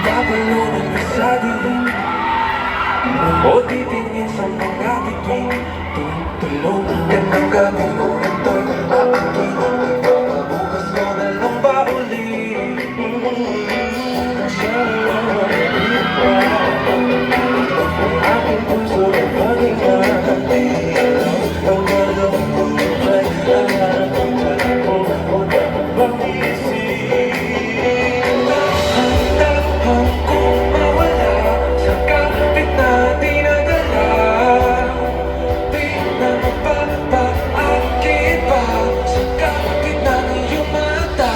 Kapalunod ka sa dilim o titingin sa mga bituin. Tulog ka ng gabi ko, ito'y aking bukas ko na lang ba ulit? Ang aking puso ay pag-ingati. Ang galawang kulay ay harapang ko. O dapat bang iisip? Hanggang kung mawala sa kapit na dinadala, di na mapapaakit pa sa kapit na iyong mata.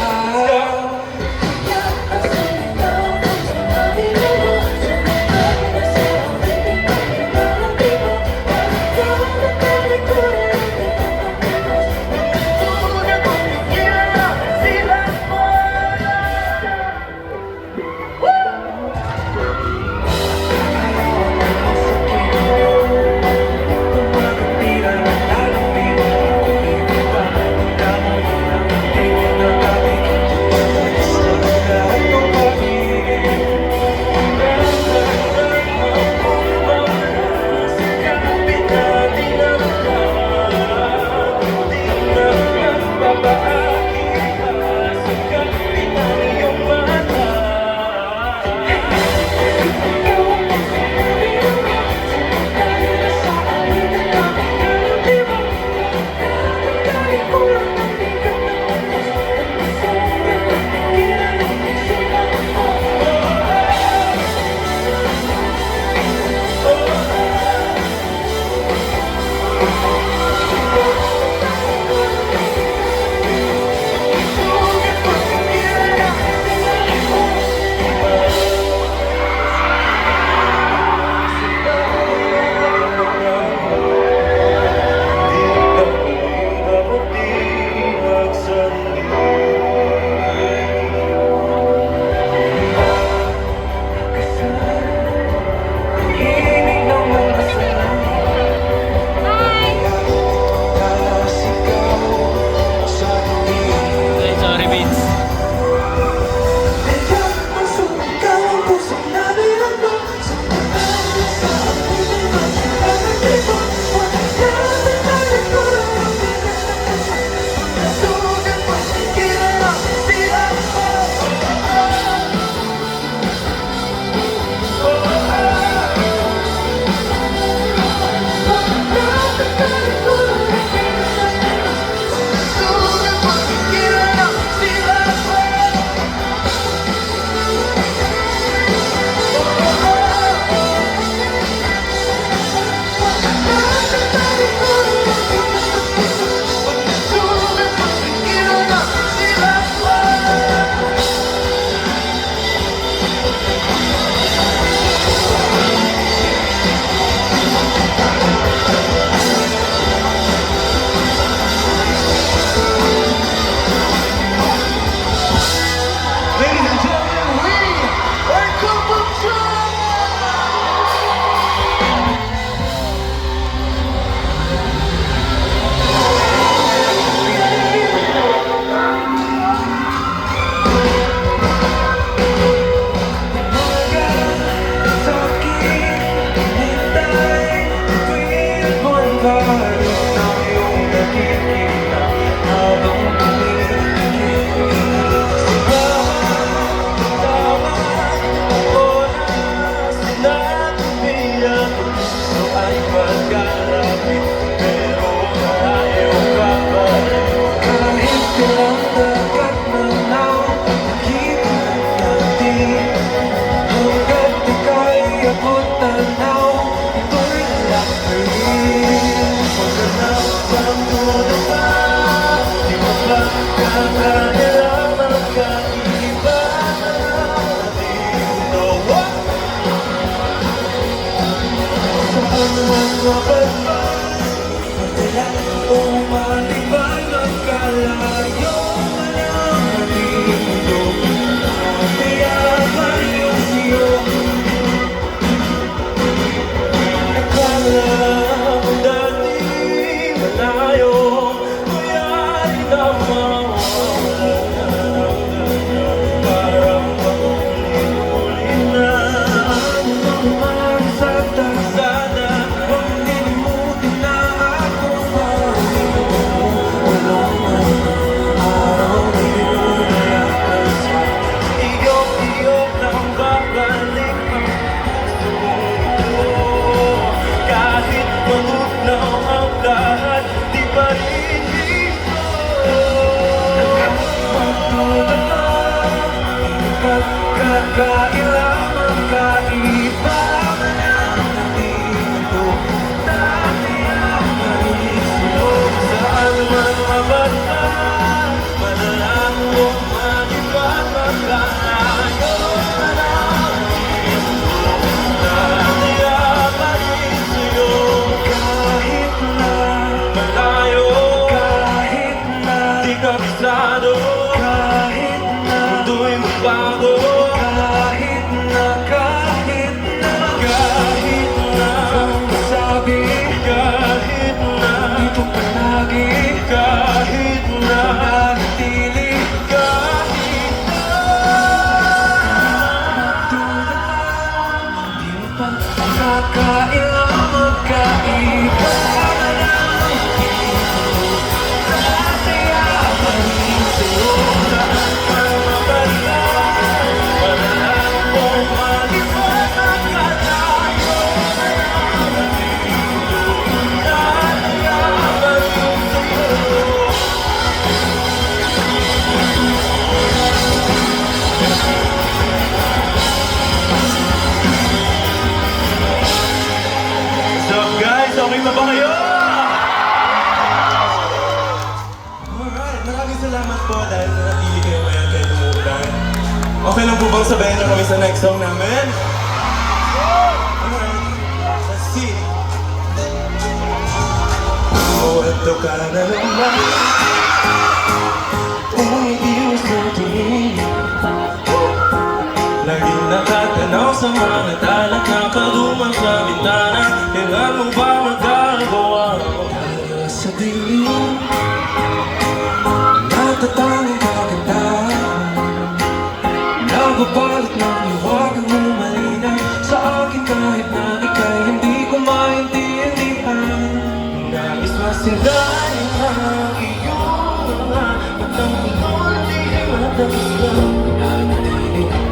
Kakailang magkaiba man ang nandito. Dati ang naisulog saan man mabanda. Malalaman mo mag-iba't magkalayo na lang. Dati ang parin sa'yo. Kahit na malayo, kahit na di kabisado, kahit na mundo'y magbago, kahit na sabi, kahit na dito palagi, kahit na manatili, kahit na di mo pa kakailang magkaiba. Okay pa ba kayo? Alright, maraming salamat po dahil nanatili kayo ngayon kahit umuulan. Okay lang po bang sabayan na kami sa next song namin? Alright, let's see. Ito ka na naman, umiiwas sa tingin. Laging nakatanaw sa mga tala, nakalumang sa bintana. Kailan mo ba magagawa? Kaya sa dilim, natatanging kagandahan, nagbabalot ng liwagang umalinaw sa akin kahit na ika'y hindi ko maintindihan. Nais masirain ang iyong mga matang pinuli matapos lang.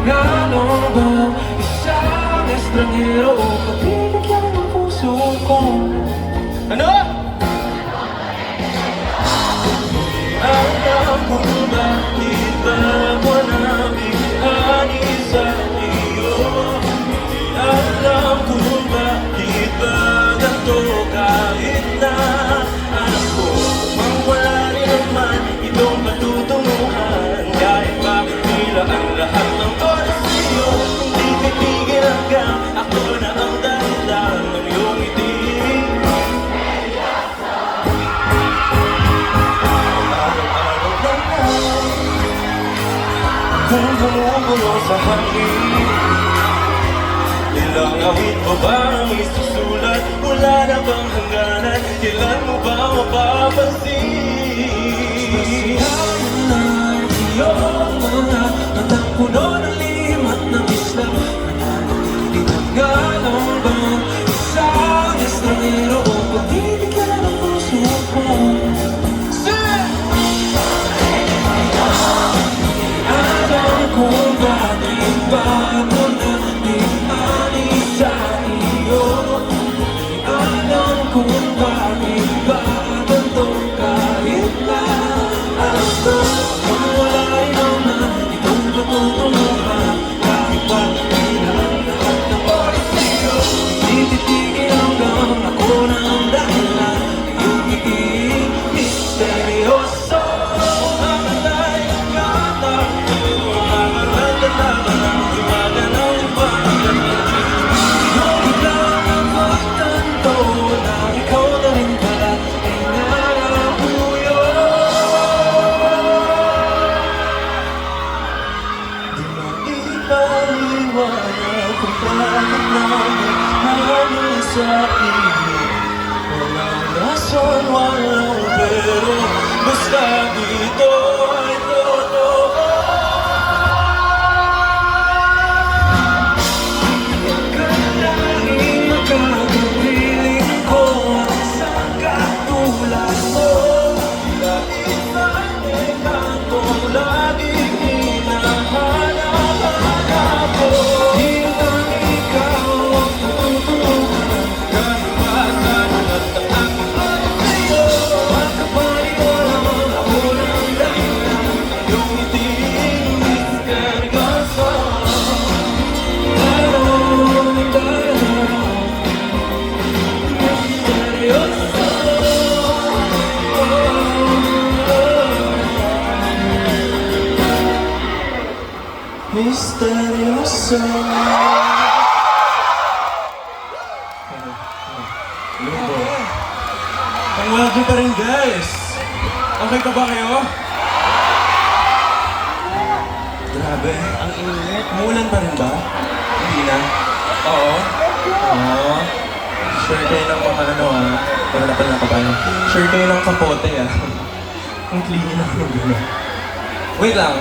Ano ba isang estranghero o kapibigyan ng puso ko? Ano? Alam ko bakit ba ako nabihani sa iyo? Alam ko bakit ba ganito kahit na alam ko mang wala rin naman itong patutunguhan. Kahit bakit nila ang lahat ng oras sa'yo, hindi titigil hanggang ako na ang dahilan ng iyong ngiti. Araw-araw na lang kung bumubulo sa hangin. Ilang awit mo ba ang isusulat? Wala na bang hangganan? Kailan mo ba mapapansin? Masiyahan na iyong mga matang puno ng lihim at ng isla. Mananalitan nga lang bang isang estranghero o pagbibigyan ng puso ko? Alam ko bakit ba ako nabihani sa iyo? Alam ko bakit ba ganito kahit na alam ko kung wala rin naman itong patutunguhan. Kahit ba kailan lahat ng oras sa'yo, hindi titigil hanggang ako na ang dahilan ng iyong ngiti. Misteryoso ang alay ng katayo, ang nagdalaman ng hiwaga ng ibagan. Ngunit lang ang pagtanto na ikaw na rin pala ay narapuyo. Di maipaliwanag kung bakit nagmamahal sa iyo. Walang rason, walang pero, basta dito ay totoo. Kailangan makakapiling ko at isang katulad mo. Dahil sa ikan ko laging hinahanap ko. Hintang ikaw ang tutulungan kahit pa saan at ang aking oras sa'yo. Ang kapaliwalang ako ng dahil puso. Ang wagi pa rin, guys. Okay pa ba kayo? Grabe, ang init. Umulan pa rin ba? Hindi na. Oo. Oo. Sure kayo ng mga ano wala pa na kabayo. Sure kayo ng kapote Ang clean lang yung gano'n. Wait lang.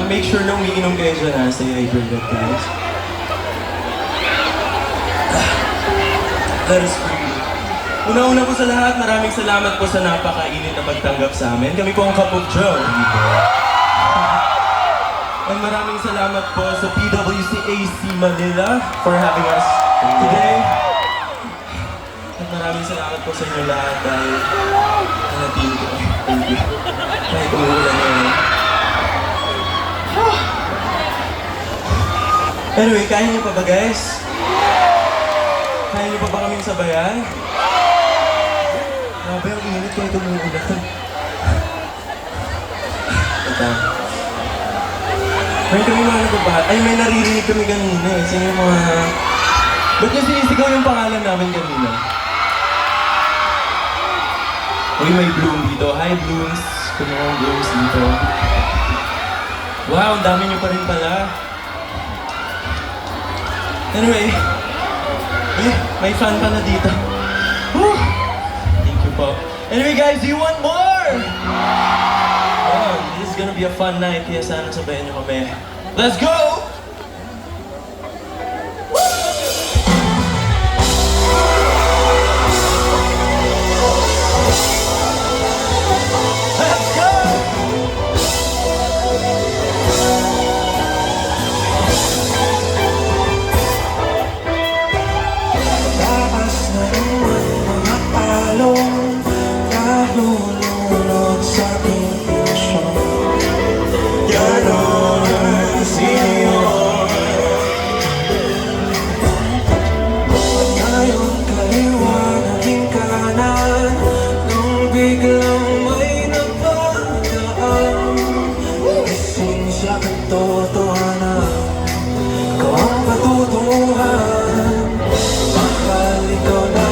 Make sure na umiinom kayo dyan Stay hydrated, guys. Let us breathe. Una-una po sa lahat, maraming salamat po sa napakainit na pagtanggap sa amin. Kami po ang Kapog Joe. And maraming salamat po sa PWCAC Manila for having us today. At maraming salamat po sa inyo lahat dahil nanatili ko. Thank you. Kahit umuulan ngayon. Anyway, kaya niyo pa ba, guys? Kaya niyo pa ba kaming sabayan? Grabe, ang init kahit umuulan. Ito. May kami mga nagbabahat. Ay, may naririnig kami kanina Sino yung mga... Ba't niyo sinisigaw yung pangalan namin kanina? Uy, may Bloom dito. Hi, Blooms. Kung mga Blooms dito. Wow, ang dami niyo pa rin pala. Anyway. May fan pa na dito. Woo! Thank you po. Anyway guys, do you want more? Oh, this is gonna be a fun night. Kaya sana sabayan niyo kami. Let's go! Nahululot sa aking puso. Ganon ang siyo. Ngayon kaliwa naging kanan nung biglang may napadaan. Gising sa katotohanan, ikaw ang patutunguhan. Mahal ikaw na.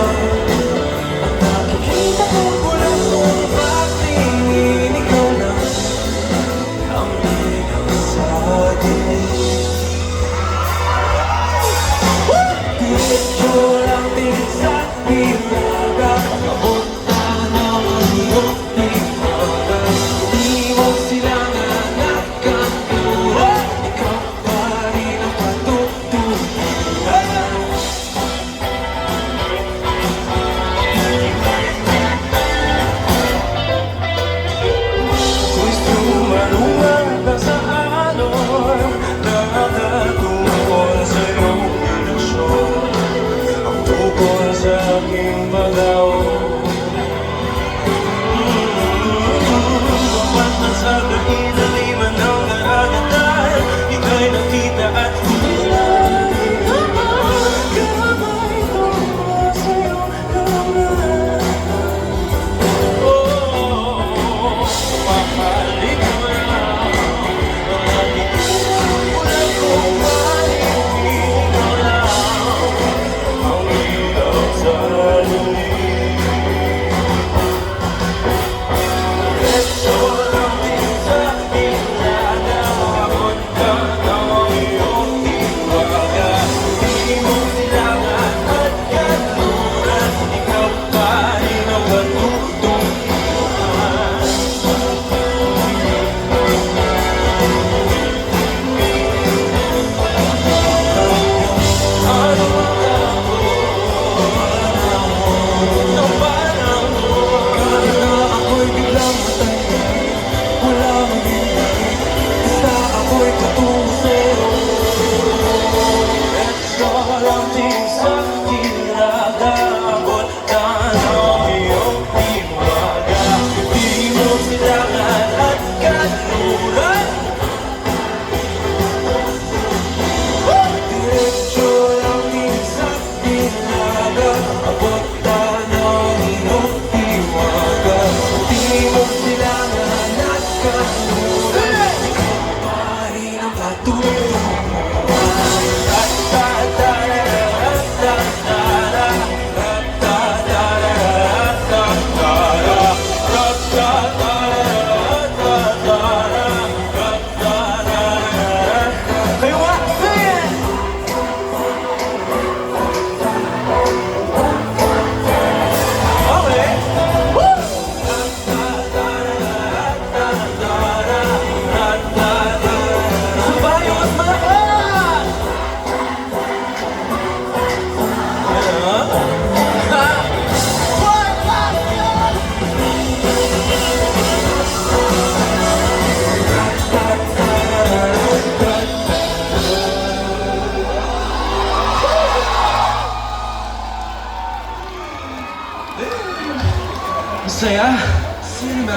saya. Sino na?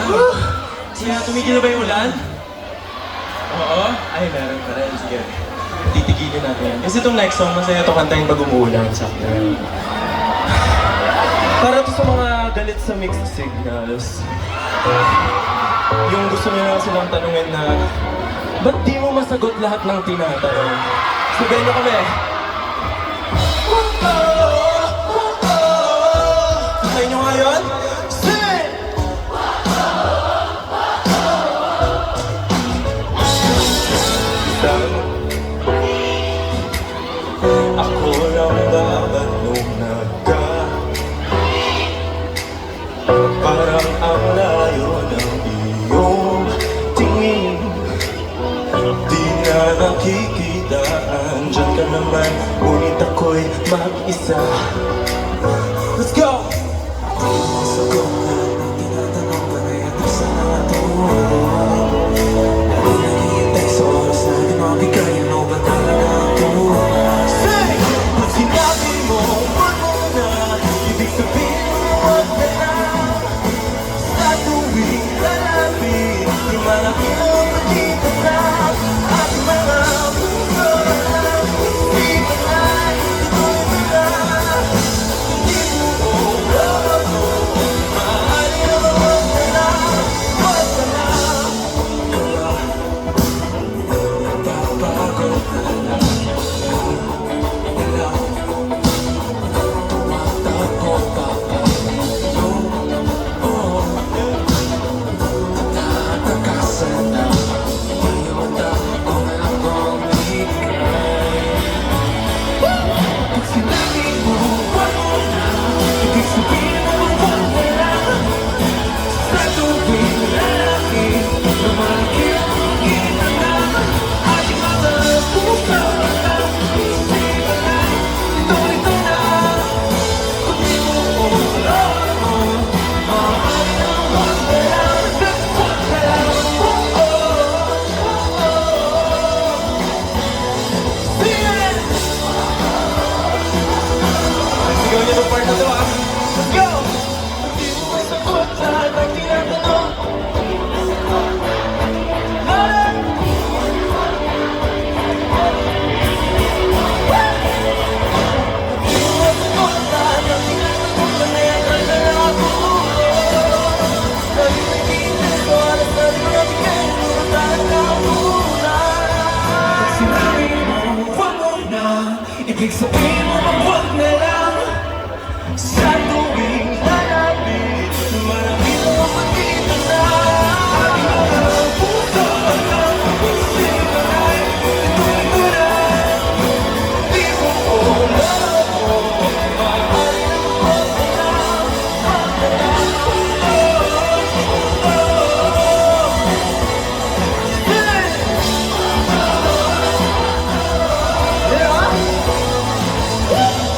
Siya, tumigil na ba yung ulan? Oo? Ay, meron pa rin. Sige. Titigilin natin yan. Kasi itong next song, masaya ito kantahin pag umuulan. Sakto. Para to sa mga galit sa mixed signals. Yung gusto nyo na silang tanungin na, ba't di mo masagot lahat ng tinatanong? Sabihin nyo kami. Kaya nyo ngayon? Sing! Ako lang dapat nung parang ang layo ng iyong tingin. Di na nakikita, andyan ka naman, ngunit ako'y mag-isa. Let's go! Sagot na ng tinatanong, panayat na sa nato. Lalo naghihintay sa oras na di mabigay, ano ba talaga ito? Say! Pag sinabi mo, wag mo na, ibig sabihin mo, wag na lang. Sa tuwing lalapit, di malaki mo magkita na. At mga puso lang, di ba na, ito'y wala. Hindi mo alam mo, maaari na wag na lang, wag na lang. Kaya, nagpapagod na lang. Wala, tumatakbo pa pa. Natakasan na, ngayon ako lang bumigay. Pag sinabi mo, wag mo na, ibig sabihin mo, wag na lang. Sa tuwing lalaki, lumalaki ang kita na. Ating mga puso lang, isipan na, ito na. Kung di mo alam mo, maaari na wag na lang. Wag na lang, Sing it! Sigaw niyo itong part na ito, ah. Let's go! Di mo masagot lahat ng tinatanong. Louder! Di mo masagot lahat ng tinatanong, panayat na lang ako. Lagi naghihintay sa oras na di mabigay, ano ba talaga muna? Pag sinabi mo, wag mo na, ibig sabihin mo, wag na lang. Sa tuwing lalapit, marami mo magkita na. Aking mga puso lang, isipan ay ito'y muna. Di mo alam mo, maaari na wag na lang, wag na lang. Yeah!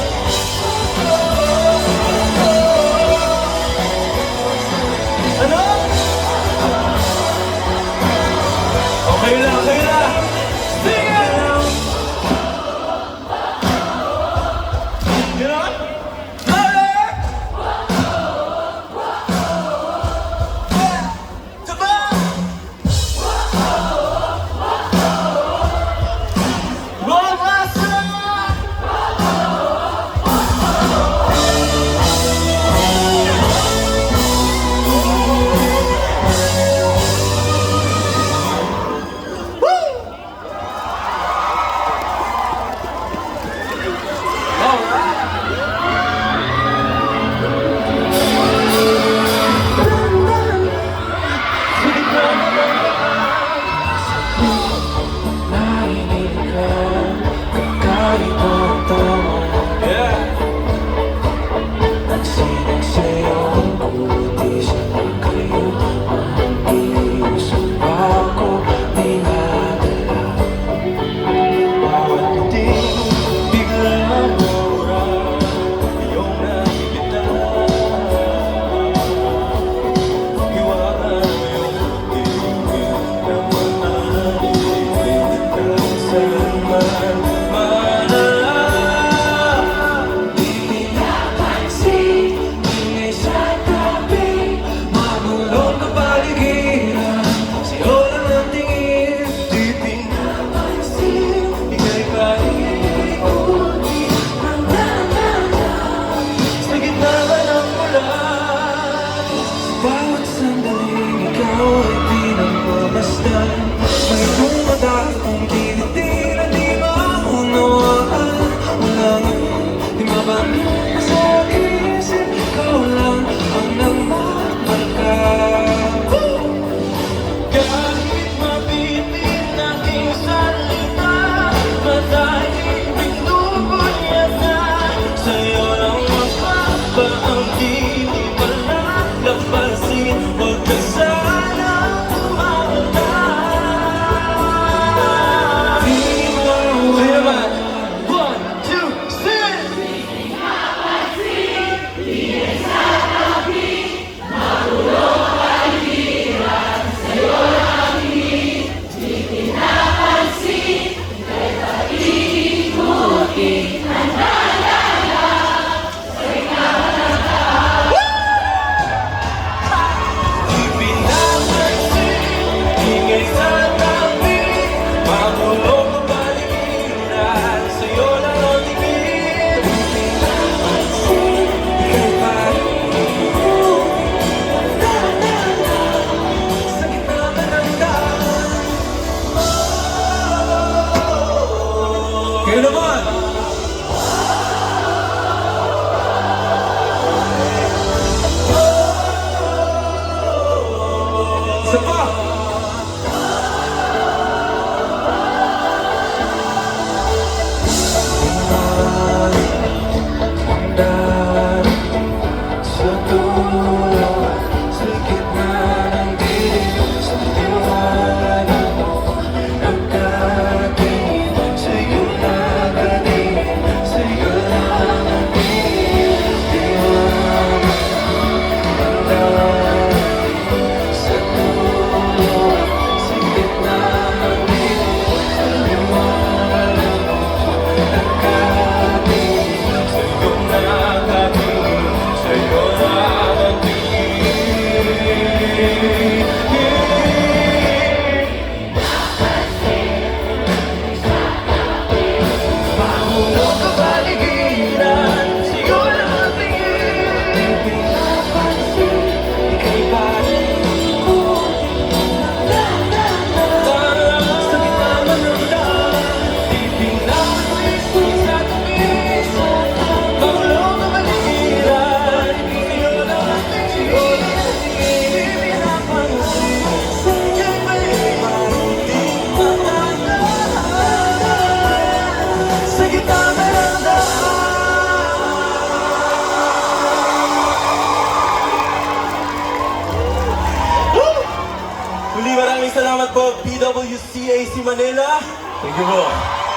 po, PWCAC Manila. Thank you po.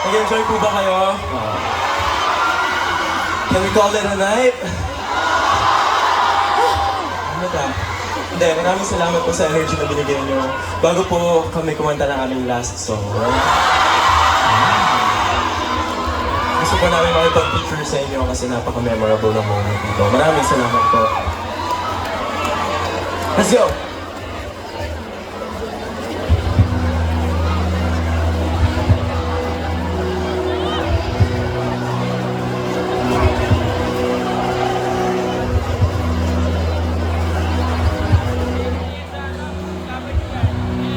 Nag-enjoy po ba kayo? Can we call it a night? Ano ba? Hindi, maraming salamat po sa energy na binigay niyo. Bago po kami kumanta ng aming last song. Gusto po namin makipag-picture sa inyo kasi napaka-memorable na moment dito. Maraming salamat po. Let's go!